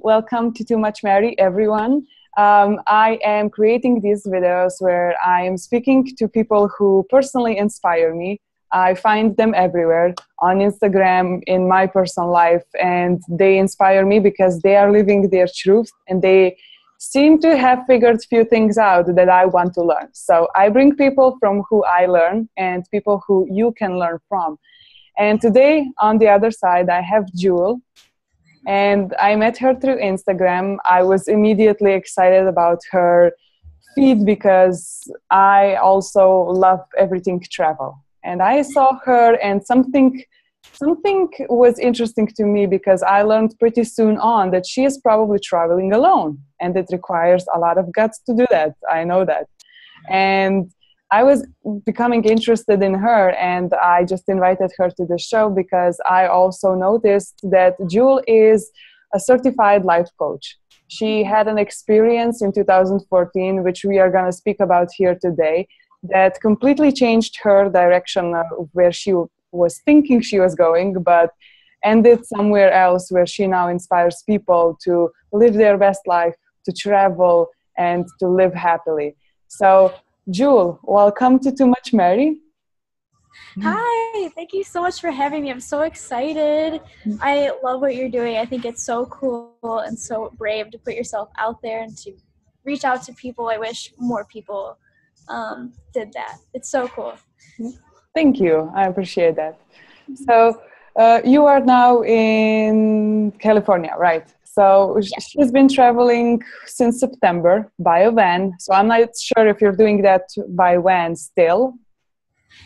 Welcome to Too Much Mary, everyone. I am creating these videos where I am speaking to people who personally inspire me. I find them everywhere, on Instagram, in my personal life, and they inspire me because they are living their truth and they seem to have figured a few things out that I want to learn. So I bring people from who I learn and people who you can learn from. And today, on the other side, I have Jewel. And I met her through Instagram. I was immediately excited about her feed because I also love everything travel. And I saw her and something was interesting to me because I learned pretty soon on that she is probably traveling alone. And it requires a lot of guts to do that. I know that. And I was becoming interested in her, and I just invited her to the show because I also noticed that Jewel is a certified life coach. She had an experience in 2014, which we are going to speak about here today, that completely changed her direction of where she was thinking she was going, but ended somewhere else where she now inspires people to live their best life, to travel, and to live happily. So, Jewel, welcome to Too Much Mary. Hi, thank you so much for having me. I'm so excited. I love what you're doing. I think it's so cool and so brave to put yourself out there and to reach out to people. I wish more people did that. It's so cool. Thank you. I appreciate that. So you are now in California, right? So she's been traveling since September by a van. So I'm not sure if you're doing that by van still.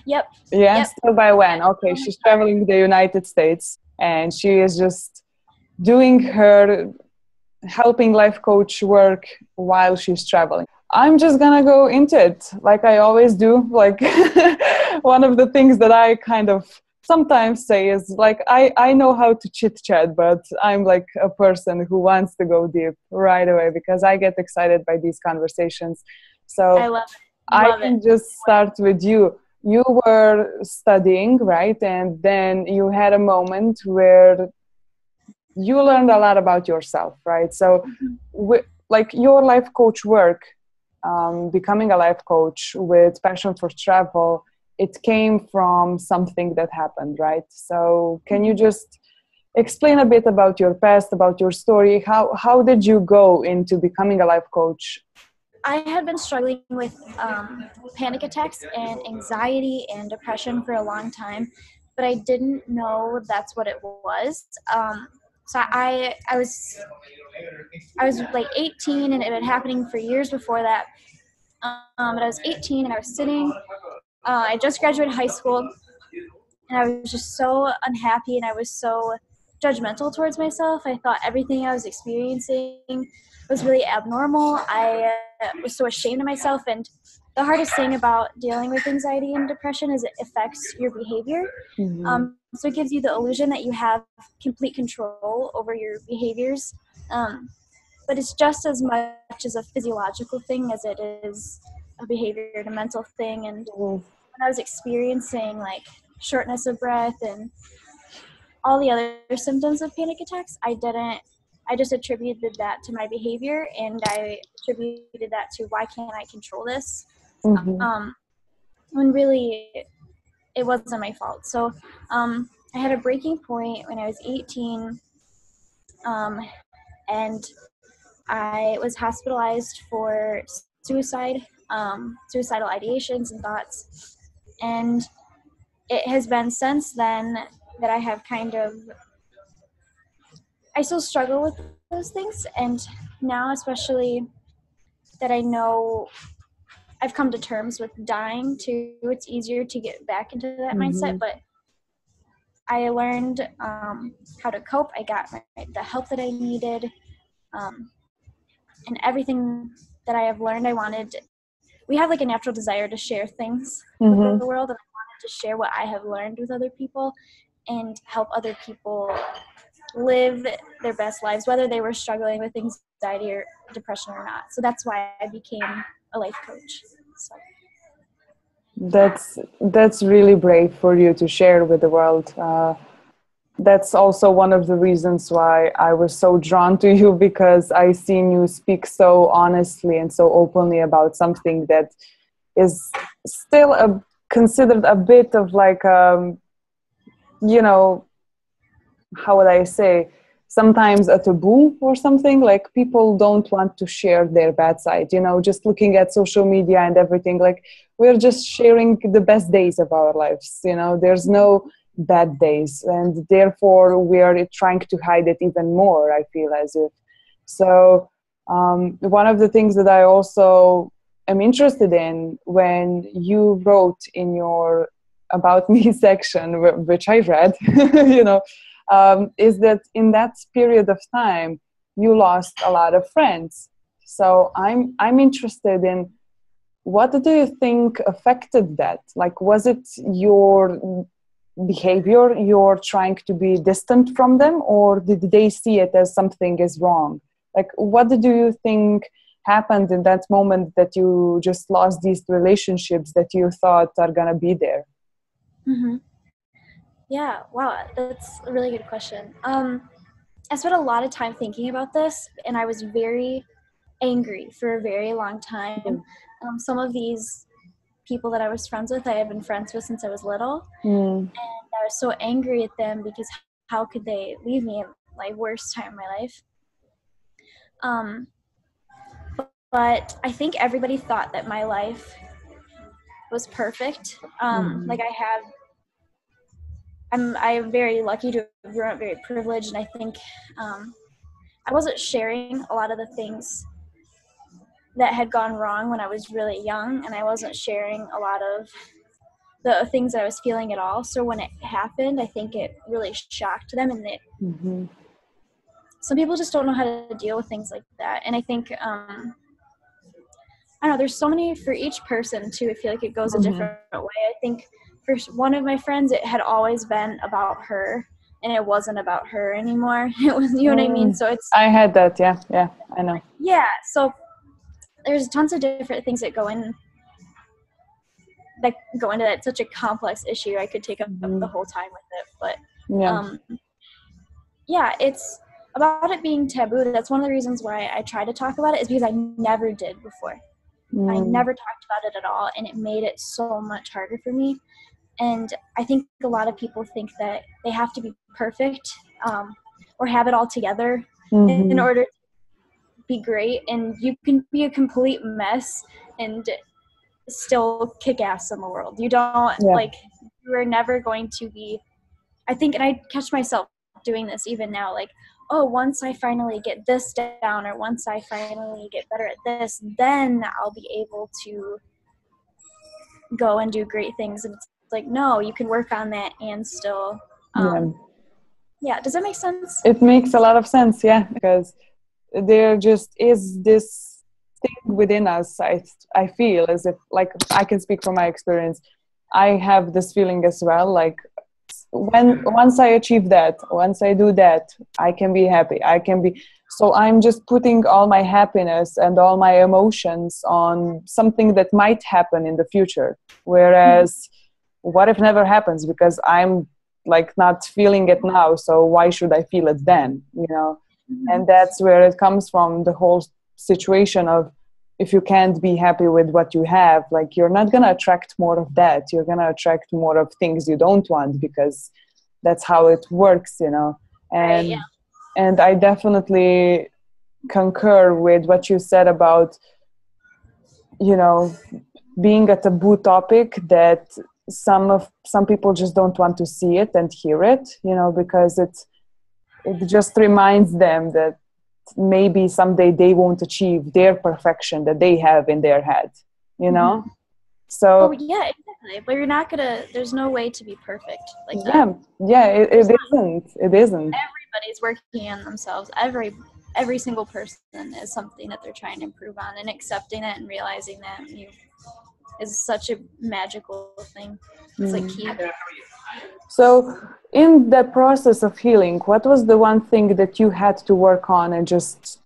Yep. Yeah, Yep. still by van. Okay, she's traveling the United States and she is just doing her helping life coach work while she's traveling. I'm just gonna go into it like I always do. Like one of the things that I kind of sometimes say is like, I know how to chit chat, but I'm like a person who wants to go deep right away because I get excited by these conversations. So I love it. I can just start with you. You were studying, right? And then you had a moment where you learned a lot about yourself, right? So like your life coach work, becoming a life coach with passion for travel, it came from something that happened, right? So can you just explain a bit about your past, about your story? How did you go into becoming a life coach? I had been struggling with panic attacks and anxiety and depression for a long time, but I didn't know that's what it was. So I was like 18, and it had been happening for years before that. But I was 18 and I was sitting. I just graduated high school, and I was just so unhappy, and I was so judgmental towards myself. I thought everything I was experiencing was really abnormal. I was so ashamed of myself, and the hardest thing about dealing with anxiety and depression is it affects your behavior. So it gives you the illusion that you have complete control over your behaviors, but it's just as much as a physiological thing as it is a behavior and a mental thing. And when I was experiencing like shortness of breath and all the other symptoms of panic attacks, I just attributed that to my behavior, and I attributed that to why can't I control this, when really it wasn't my fault. So I had a breaking point when I was 18, and I was hospitalized for suicidal ideations and thoughts, and it has been since then that I have I still struggle with those things, and now especially that I know I've come to terms with dying too, it's easier to get back into that mindset, but I learned how to cope. I got the help that I needed, and everything that I have learned, we have like a natural desire to share things with the world, and I wanted to share what I have learned with other people and help other people live their best lives, whether they were struggling with anxiety or depression or not. So that's why I became a life coach. So. That's really brave for you to share with the world. that's also one of the reasons why I was so drawn to you, because I seen you speak so honestly and so openly about something that is still considered a bit of like, you know, how would I say, sometimes a taboo or something. Like people don't want to share their bad side, you know, just looking at social media and everything, like we're just sharing the best days of our lives, you know, there's no bad days, and therefore we are trying to hide it even more, I feel as if. So one of the things that I also am interested in, when you wrote in your about me section, which I read, you know, is that in that period of time you lost a lot of friends. So I'm interested in, what do you think affected that? Like, was it your behavior, you're trying to be distant from them, or did they see it as something is wrong? Like, what do you think happened in that moment that you just lost these relationships that you thought are gonna be there? Mm-hmm. Yeah, wow, that's a really good question. I spent a lot of time thinking about this, and I was very angry for a very long time. Some of these people that I was friends with, I have been friends with since I was little, and I was so angry at them because how could they leave me in my worst time of my life? But I think everybody thought that my life was perfect. Like I'm very lucky to have grown up very privileged, and I think I wasn't sharing a lot of the things that had gone wrong when I was really young, and I wasn't sharing a lot of the things that I was feeling at all. So when it happened, I think it really shocked them, and some people just don't know how to deal with things like that. And I think I don't know, there's so many for each person too. I feel like it goes a different way. I think for one of my friends, it had always been about her, and it wasn't about her anymore. It was, you know what I mean? So it's, I had that. Yeah, I know. yeah. So there's tons of different things that go into that. Such a complex issue. I could take up the whole time with it, but yeah, it's about it being taboo. That's one of the reasons why I try to talk about it, is because I never did before. I never talked about it at all, and it made it so much harder for me. And I think a lot of people think that they have to be perfect or have it all together in order to be great. And you can be a complete mess and still kick ass in the world. You don't, like, you are never going to be, I think, and I catch myself doing this even now, like, oh, once I finally get this down, or once I finally get better at this, then I'll be able to go and do great things. And it's like, no, you can work on that and still yeah, does that make sense? It makes a lot of sense, yeah, because there just is this thing within us. I feel as if, like, I can speak from my experience, I have this feeling as well, like once I achieve that, once I do that, I can be happy, I can be, so I'm just putting all my happiness and all my emotions on something that might happen in the future, whereas what if never happens, because I'm like not feeling it now, so why should I feel it then, you know? And that's where it comes from, the whole situation of, if you can't be happy with what you have, like, you're not going to attract more of that. You're going to attract more of things you don't want, because that's how it works, you know? And, and I definitely concur with what you said about, you know, being a taboo topic, that some people just don't want to see it and hear it, you know, because it just reminds them that maybe someday they won't achieve their perfection that they have in their head, you know? So yeah, exactly. But you're not gonna, there's no way to be perfect like that. It isn't. Everybody's working on themselves. Every single person is something that they're trying to improve on, and accepting that and realizing that is such a magical thing. It's like key. So in the process of healing, what was the one thing that you had to work on and just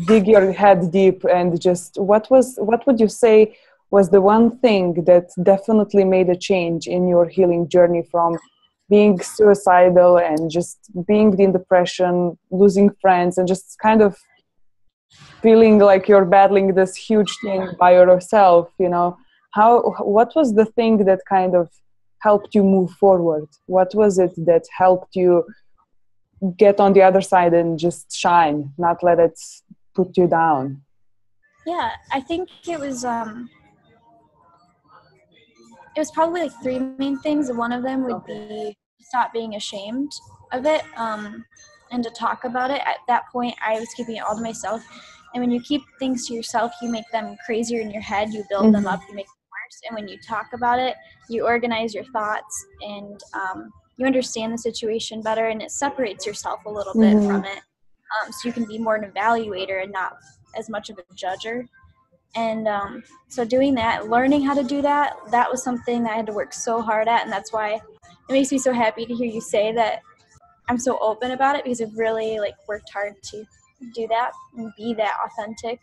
dig your head deep, and just what would you say was the one thing that definitely made a change in your healing journey from being suicidal and just being in depression, losing friends, and just kind of feeling like you're battling this huge thing by yourself, you know, what was the thing that kind of helped you move forward? What was it that helped you get on the other side and just shine, not let it put you down? Yeah, I think it was probably like three main things. One of them would be stop being ashamed of it, and to talk about it. At that point, I was keeping it all to myself. And when you keep things to yourself, you make them crazier in your head. You build them up, you make them worse. And when you talk about it, you organize your thoughts, and you understand the situation better, and it separates yourself a little bit from it. So you can be more an evaluator and not as much of a judger. And so doing that, learning how to do that, that was something I had to work so hard at. And that's why it makes me so happy to hear you say that I'm so open about it, because I've really like worked hard to do that and be that authentic.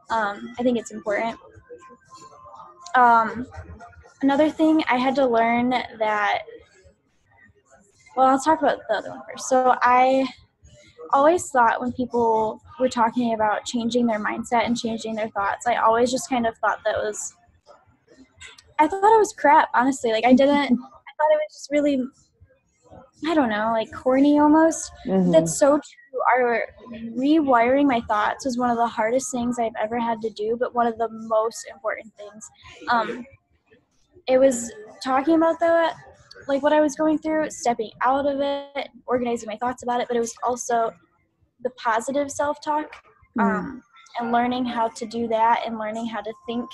I think it's important. Another thing I had to learn that, well, I'll talk about the other one first. So I always thought when people were talking about changing their mindset and changing their thoughts, I always just kind of thought I thought it was crap, honestly. Like I thought it was just really, I don't know, like corny almost. That's so true. Rewiring my thoughts was one of the hardest things I've ever had to do, but one of the most important things. It was talking about like what I was going through, stepping out of it, organizing my thoughts about it, but it was also the positive self-talk, and learning how to do that, and learning how to think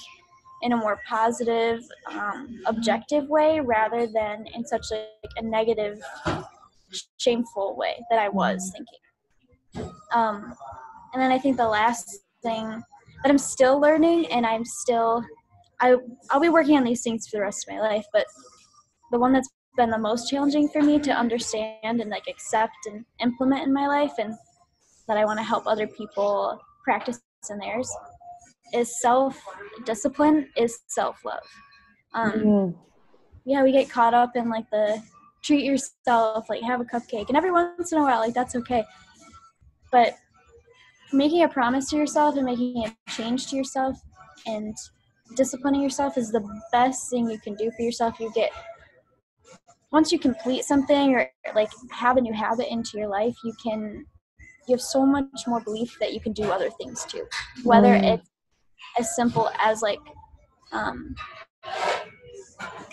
in a more positive, objective way, rather than in such a negative, shameful way that I was thinking. And then I think the last thing that I'm still learning, and I'll be working on these things for the rest of my life, but the one that's been the most challenging for me to understand and like accept and implement in my life, and that I want to help other people practice in theirs, is self-discipline, is self-love. Yeah, we get caught up in like the treat yourself, like have a cupcake, and every once in a while, like that's okay. But making a promise to yourself and making a change to yourself and disciplining yourself is the best thing you can do for yourself. Once you complete something or like have a new habit into your life, you have so much more belief that you can do other things too. Whether it's as simple as like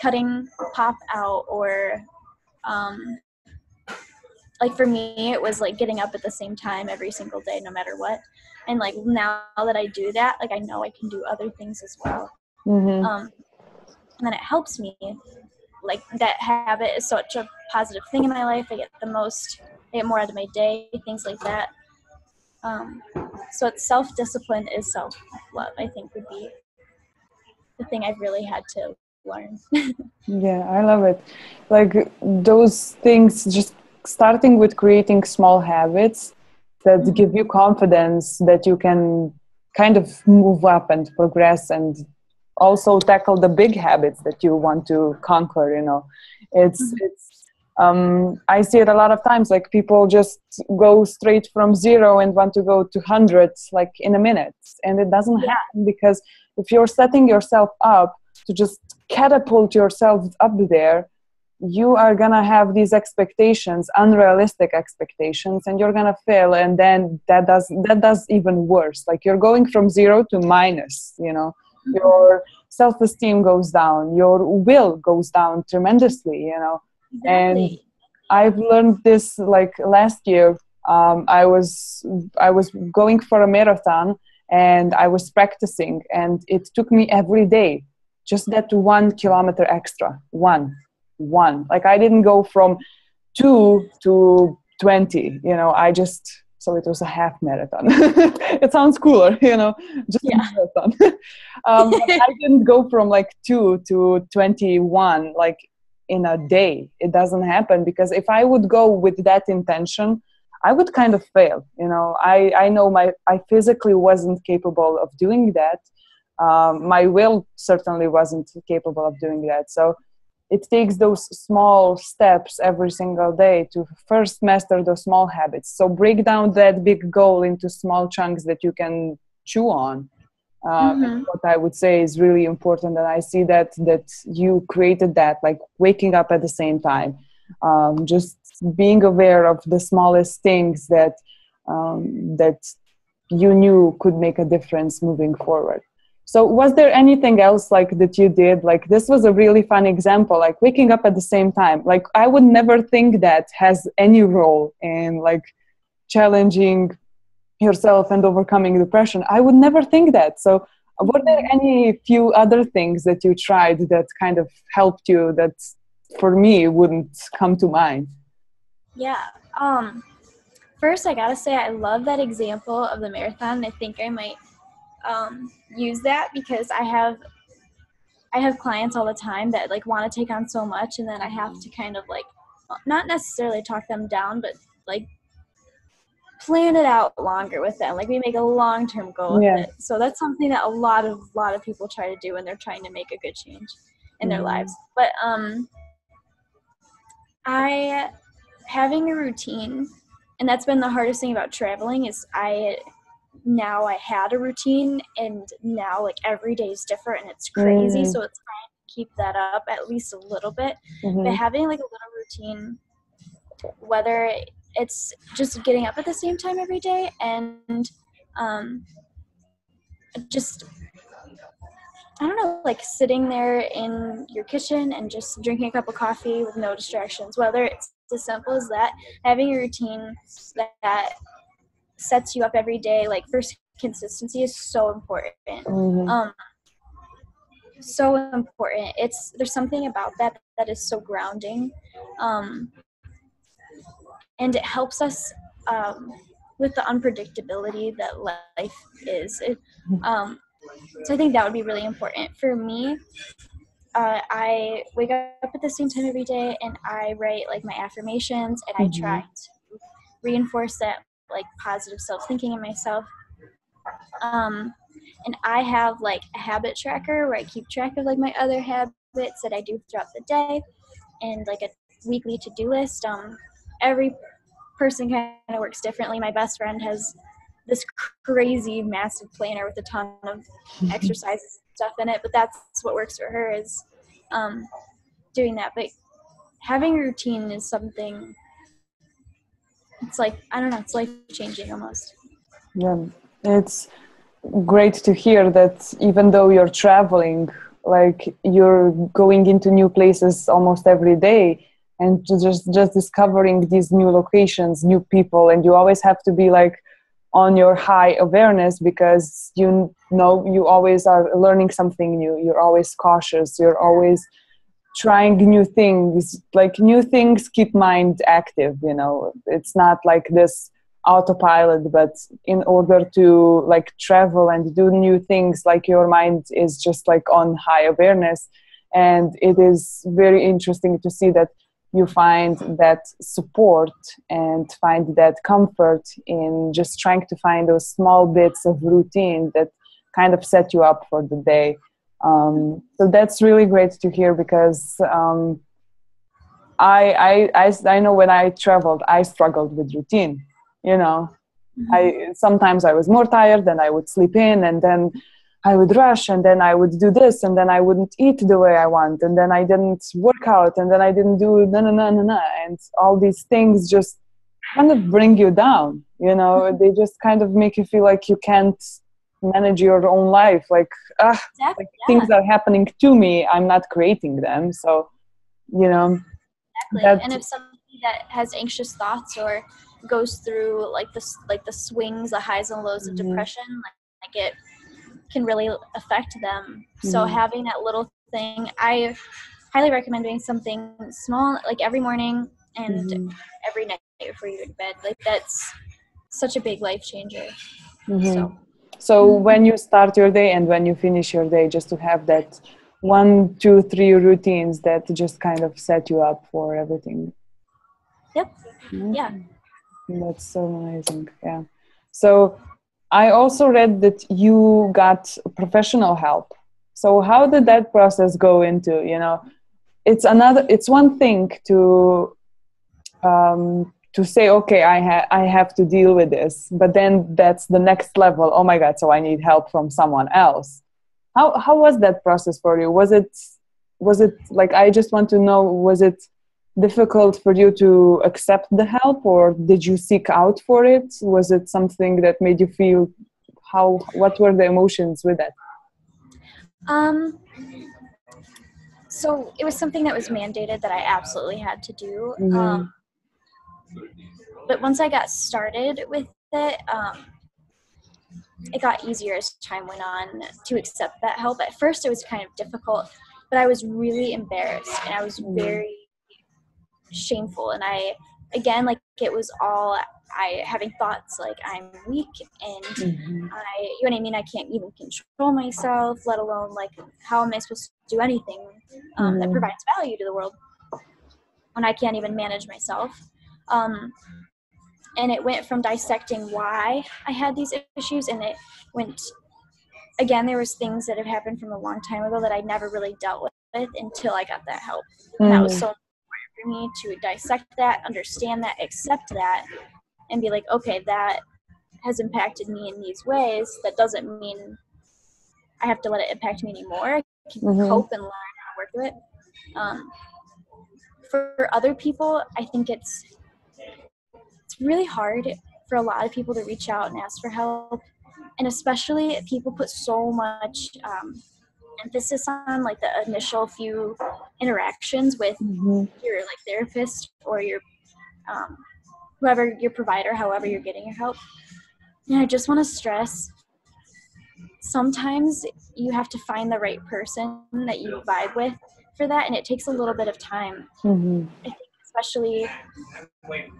cutting pop out, or like for me it was like getting up at the same time every single day no matter what. And like now that I do that, like I know I can do other things as well. And then it helps me, like that habit is such a positive thing in my life. I get more out of my day, things like that. So it's self-discipline is self-love, I think, would be the thing I've really had to learn. Yeah, I love it. Like those things, just starting with creating small habits that give you confidence that you can kind of move up and progress, and also tackle the big habits that you want to conquer, you know. I see it a lot of times, like people just go straight from 0 and want to go to hundreds like in a minute, and it doesn't happen, because if you're setting yourself up to just catapult yourself up there, you are gonna have these expectations, unrealistic expectations, and you're gonna fail, and then that does even worse. Like you're going from 0 to minus, you know. Your self-esteem goes down, your will goes down tremendously, you know. Exactly. And I've learned this like last year. I was going for a marathon, and I was practicing, and it took me every day just that 1 kilometer extra. One. Like I didn't go from 2 to 20, you know. So it was a half marathon. It sounds cooler, you know, just a marathon. But I didn't go from like 2 to 21 like in a day. It doesn't happen, because if I would go with that intention, I would kind of fail, you know. I know I physically wasn't capable of doing that. My will certainly wasn't capable of doing that. So it takes those small steps every single day to first master those small habits. So break down that big goal into small chunks that you can chew on. What I would say is really important, and I see that you created that, like waking up at the same time, just being aware of the smallest things that you knew could make a difference moving forward. So was there anything else like that you did? Like, this was a really fun example, like waking up at the same time. Like, I would never think that has any role in like challenging yourself and overcoming depression. I would never think that. So were there any few other things that you tried that kind of helped you that for me wouldn't come to mind? Yeah. First, I gotta say I love that example of the marathon. I think I might use that because I have clients all the time that like want to take on so much, and then I have to kind of like not necessarily talk them down, but like plan it out longer with them. Like we make a long-term goal with it. So that's something that a lot of people try to do when they're trying to make a good change in their lives. But I having a routine, and that's been the hardest thing about traveling, is I had a routine, and now like every day is different and it's crazy. So it's trying to keep that up at least a little bit. But having like a little routine, whether it's just getting up at the same time every day and just, I don't know, like sitting there in your kitchen and just drinking a cup of coffee with no distractions, whether it's as simple as that, having a routine that sets you up every day. Like first, consistency is so important. So important. There's something about that is so grounding. And it helps us with the unpredictability that life is. So I think that would be really important. For me, I wake up at the same time every day, and I write like my affirmations, and I try to reinforce that like positive self-thinking in myself. And I have like a habit tracker where I keep track of like my other habits that I do throughout the day, and like a weekly to-do list. Every person kind of works differently. My best friend has this crazy massive planner with a ton of exercises and stuff in it, but that's what works for her, is doing that. But having a routine is something, it's like, I don't know, it's life-changing almost. Yeah, it's great to hear that even though you're traveling, like you're going into new places almost every day, and just discovering these new locations, new people, and you always have to be like on your high awareness, because you know you always are learning something new. You're always cautious. You're always trying new things. Like new things keep mind active. You know, it's not like this autopilot, but in order to like travel and do new things, like your mind is just like on high awareness. And it is very interesting to see that you find that support and find that comfort in just trying to find those small bits of routine that kind of set you up for the day. So that's really great to hear, because I know when I traveled, I struggled with routine. You know, sometimes I was more tired, and I would sleep in, and then I would rush, and then I would do this, and then I wouldn't eat the way I want, and then I didn't work out, and then I didn't do and all these things just kind of bring you down. You know, they just kind of make you feel like you can't manage your own life. Like, things are happening to me, I'm not creating them. So, you know, and if somebody that has anxious thoughts or goes through like the swings, the highs and lows of depression, like it can really affect them. So having that little thing, I highly recommend doing something small, like every morning and every night before you go to bed. Like that's such a big life changer. So when you start your day and when you finish your day, just to have that 1, 2, 3 routines that just kind of set you up for everything. Yeah. That's so amazing. Yeah. So I also read that you got professional help. So how did that process go into, you know, it's one thing to say, okay, I have to deal with this, but then that's the next level. Oh my God, so I need help from someone else. How was that process for you? Was it like, I just want to know, was it difficult for you to accept the help, or did you seek out for it? Was it something that made you feel, what were the emotions with that? So it was something that was mandated that I absolutely had to do. Mm-hmm. But once I got started with it, it got easier as time went on to accept that help. At first it was kind of difficult, but I was really embarrassed and I was very shameful. And again, like, it was all I having thoughts like I'm weak and you know what I mean, I can't even control myself, let alone like, how am I supposed to do anything that provides value to the world when I can't even manage myself. And it went from dissecting why I had these issues, and it went, again, there was things that have happened from a long time ago that I never really dealt with until I got that help. And that was so important for me to dissect that, understand that, accept that, and be like, okay, that has impacted me in these ways. That doesn't mean I have to let it impact me anymore. I can cope and learn how to work through it. For other people, I think it's really hard for a lot of people to reach out and ask for help, and especially if people put so much emphasis on like the initial few interactions with your like therapist or your whoever your provider, however you're getting your help. And I just want to stress, sometimes you have to find the right person that you vibe with for that, and it takes a little bit of time. I think especially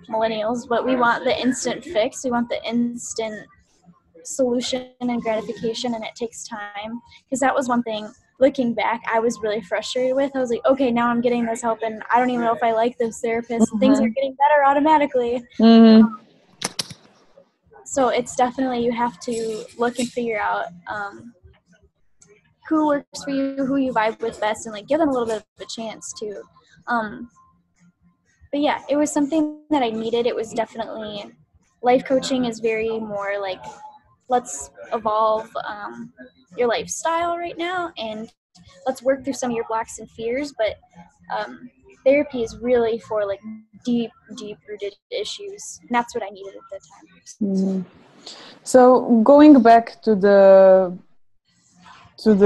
millennials, but we want the instant fix. We want the instant solution and gratification, and it takes time. Because that was one thing, looking back, I was really frustrated with. I was like, okay, now I'm getting this help, and I don't even know if I like this therapist. Things are getting better automatically. So it's definitely, you have to look and figure out who works for you, who you vibe with best, and like give them a little bit of a chance too. But yeah, it was something that I needed. It was definitely, life coaching is very more like, let's evolve your lifestyle right now, and let's work through some of your blocks and fears. But therapy is really for like deep rooted issues, and that's what I needed at that time. So going back to the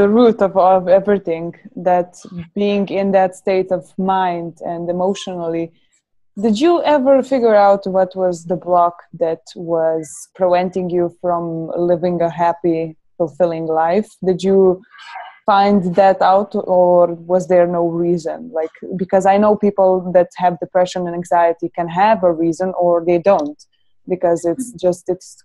root of everything, that being in that state of mind and emotionally, did you ever figure out what was the block that was preventing you from living a happy, fulfilling life? Did you find that out, or was there no reason? Like, because I know people that have depression and anxiety can have a reason, or they don't, because it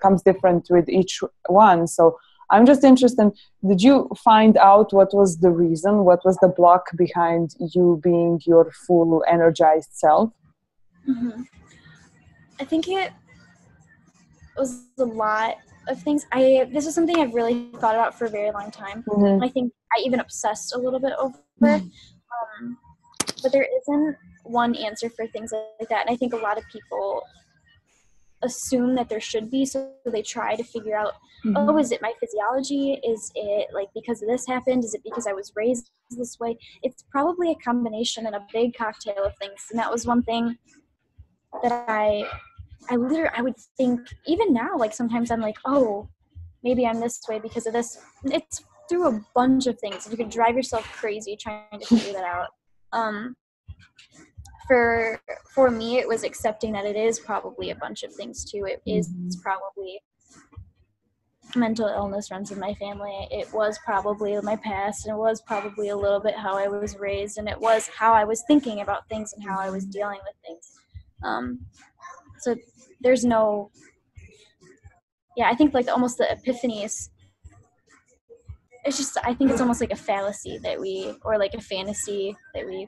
comes different with each one. So I'm just interested, did you find out what was the reason, what was the block behind you being your full energized self? I think it was a lot of things. This is something I've really thought about for a very long time. I think I even obsessed a little bit over. But there isn't one answer for things like that. And I think a lot of people assume that there should be, so they try to figure out, oh, is it my physiology? Is it like because of this happened? Is it because I was raised this way? It's probably a combination and a big cocktail of things. And that was one thing that I would think, even now, like sometimes I'm like, oh, maybe I'm this way because of this. It's through a bunch of things. You could drive yourself crazy trying to figure that out. For me, it was accepting that it is probably a bunch of things too. It is probably mental illness runs in my family. It was probably my past, and it was probably a little bit how I was raised, and it was how I was thinking about things and how I was dealing with things. So there's no, I think like almost the epiphany is, it's just, I think it's almost like a fallacy that or like a fantasy that we,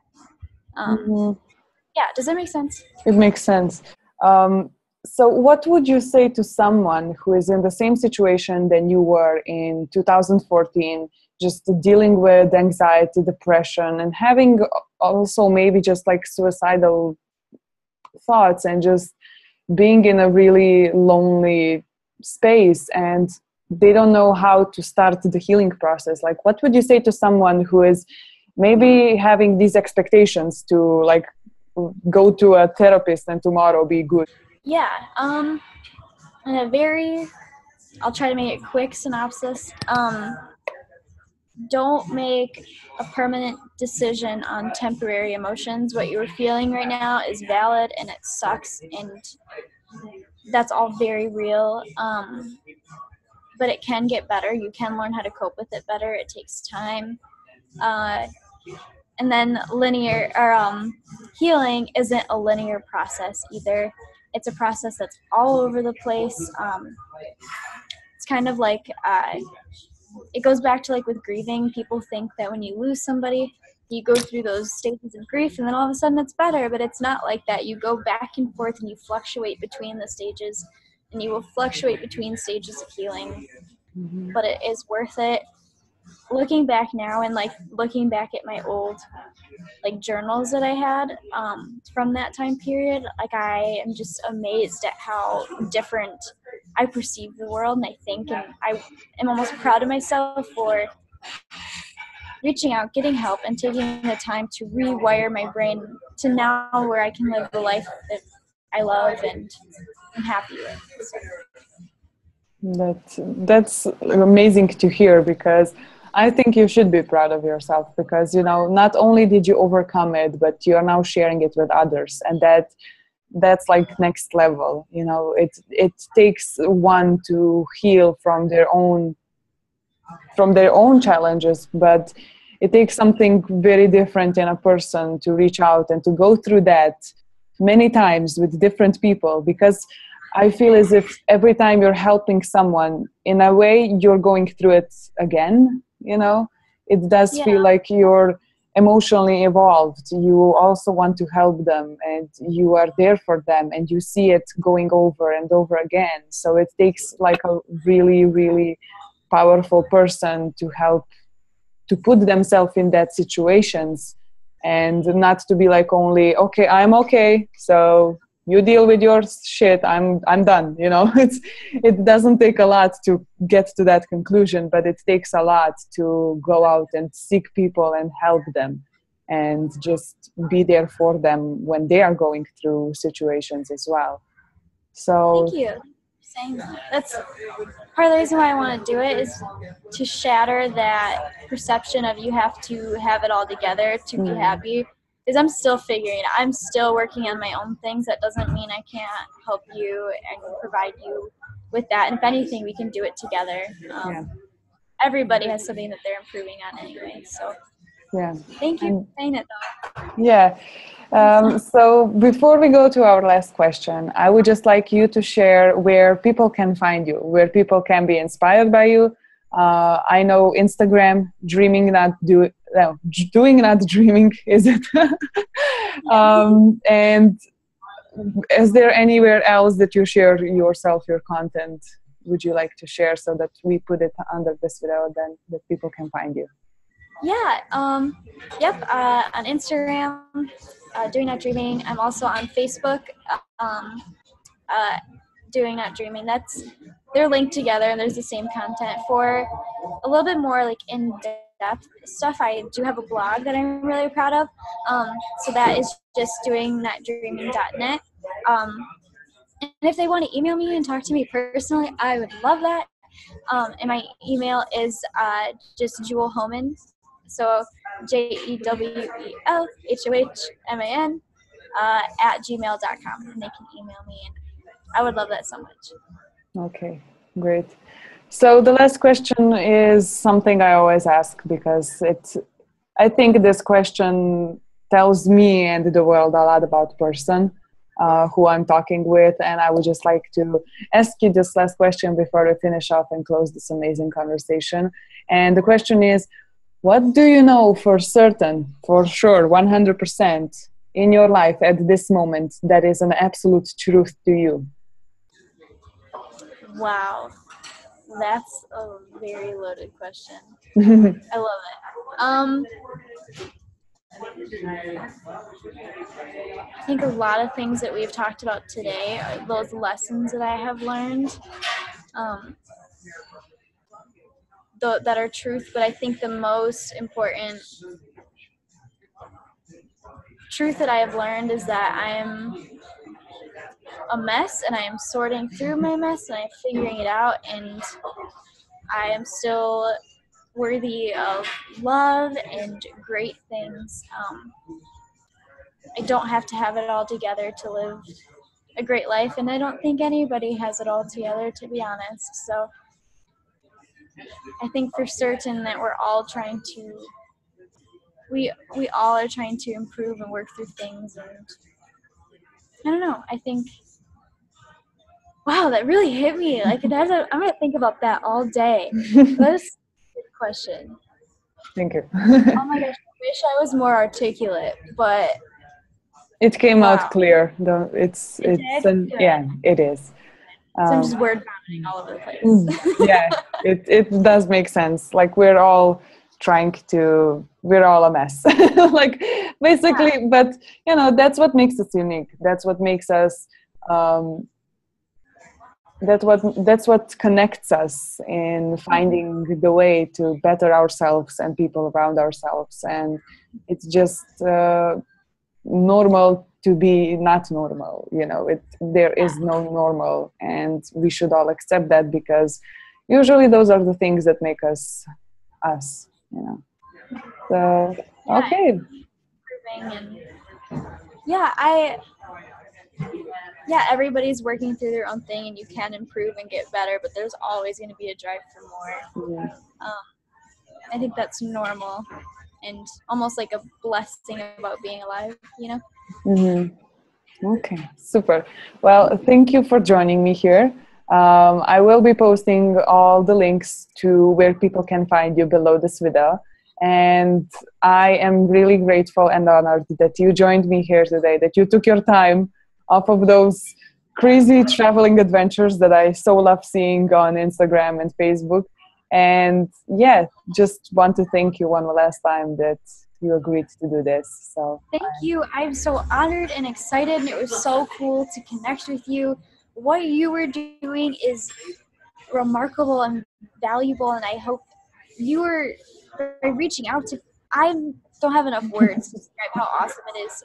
does that make sense? It makes sense. So what would you say to someone who is in the same situation than you were in 2014, just dealing with anxiety, depression, and having also maybe just like suicidal thoughts and just being in a really lonely space, and they don't know how to start the healing process. Like, what would you say to someone who is maybe having these expectations to like go to a therapist and tomorrow be good? Yeah. In a I'll try to make it quick synopsis. Don't make a permanent decision on temporary emotions. What you're feeling right now is valid and it sucks, and that's all very real. But it can get better. You can learn how to cope with it better. It takes time. And then healing isn't a linear process either. It's a process that's all over the place. It's kind of like it goes back to like with grieving. People think that when you lose somebody, you go through those stages of grief and then all of a sudden it's better, but it's not like that. You go back and forth and you fluctuate between the stages, and you will fluctuate between stages of healing, but it is worth it. Looking back now and like looking back at my old like journals that I had from that time period, like I am just amazed at how different I perceive the world, and I think, and I am almost proud of myself for reaching out, getting help, and taking the time to rewire my brain to now where I can live the life that I love and I'm happy with. So. That's amazing to hear, because I think you should be proud of yourself, because not only did you overcome it, but you are now sharing it with others, and that's like next level. It takes one to heal from their own challenges, but it takes something very different in a person to reach out and to go through that many times with different people, because I feel as if every time you're helping someone, in a way, you're going through it again. It does feel like you're emotionally evolved. You also want to help them, and you are there for them, and you see it going over and over again. So it takes like a really, really powerful person to help to put themselves in that situations, and not to be like only, okay, I'm okay, so you deal with your shit, I'm done. It doesn't take a lot to get to that conclusion, but it takes a lot to go out and seek people and help them and just be there for them when they are going through situations as well. So thank you for saying that. That's part of the reason why I want to do it, is to shatter that perception of you have to have it all together to be happy. Because I'm still figuring it out. I'm still working on my own things. That doesn't mean I can't help you and provide you with that. And if anything, we can do it together. Everybody has something that they're improving on anyway. So thank you for saying it, though. Yeah. So before we go to our last question, I would just like you to share where people can find you, where people can be inspired by you. I know Instagram, doing not dreaming, is it? And is there anywhere else that you share yourself, your content, would you like to share, so that we put it under this video, then that people can find you? Yeah. On Instagram, Doing Not Dreaming. I'm also on Facebook, Doing Not Dreaming. They're linked together, and there's the same content. For a little bit more like in-depth stuff, I do have a blog that I'm really proud of. So that is just doingnotdreaming.net. And if they want to email me and talk to me personally, I would love that. And my email is just Jewel Hohman. So JEWELHOHMAN at gmail.com. And they can email me, and I would love that so much. Okay, great. So the last question is something I always ask, because I think this question tells me and the world a lot about person who I'm talking with, and I would just like to ask you this last question before we finish off and close this amazing conversation. And the question is, what do you know for certain, for sure, 100% in your life at this moment that is an absolute truth to you? Wow, that's a very loaded question. I love it. I think a lot of things that we've talked about today are those lessons that I have learned um, that are truth, but I think the most important truth that I have learned is that I am a mess and I am sorting through my mess and I'm figuring it out, and I am still worthy of love and great things. I don't have to have it all together to live a great life, and I don't think anybody has it all together, to be honest. So I think for certain that we all are trying to improve and work through things, and I don't know. I think, wow, that really hit me. Like, I'm gonna think about that all day. That is a good question. Thank you. Oh my gosh, I wish I was more articulate, but It came wow. out clear. It's yeah, it is. So I'm just word vomiting all over the place. Yeah, it does make sense. Like we're all a mess. Like basically, yeah. But you know, that's what makes us unique. That's what makes us that's what connects us in finding the way to better ourselves and people around ourselves. And it's just normal to be not normal. You know, there is no normal, and we should all accept that, because usually those are the things that make us us, you know. So okay. Yeah, everybody's working through their own thing, and you can improve and get better, but there's always going to be a drive for more. I think that's normal and almost like a blessing about being alive, you know? Okay, super. Well, thank you for joining me here. I will be posting all the links to where people can find you below this video. And I am really grateful and honored that you joined me here today, that you took your time off of those crazy traveling adventures that I so love seeing on Instagram and Facebook. And yeah, just want to thank you one last time that you agreed to do this. So thank you. I'm so honored and excited, and it was so cool to connect with you. What you were doing is remarkable and valuable, and I hope you were reaching out to. I don't have enough words to describe how awesome it is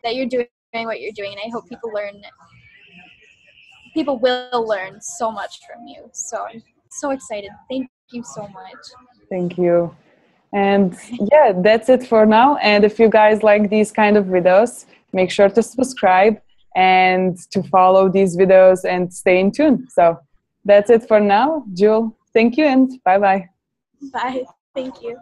that you're doing what you're doing, and I hope people will learn so much from you. So I'm so excited. Thank you so much. Thank you. And yeah, that's it for now. And if you guys like these kind of videos, make sure to subscribe and to follow these videos and stay in tune. So that's it for now. Jewel, thank you and bye-bye. Bye. Thank you.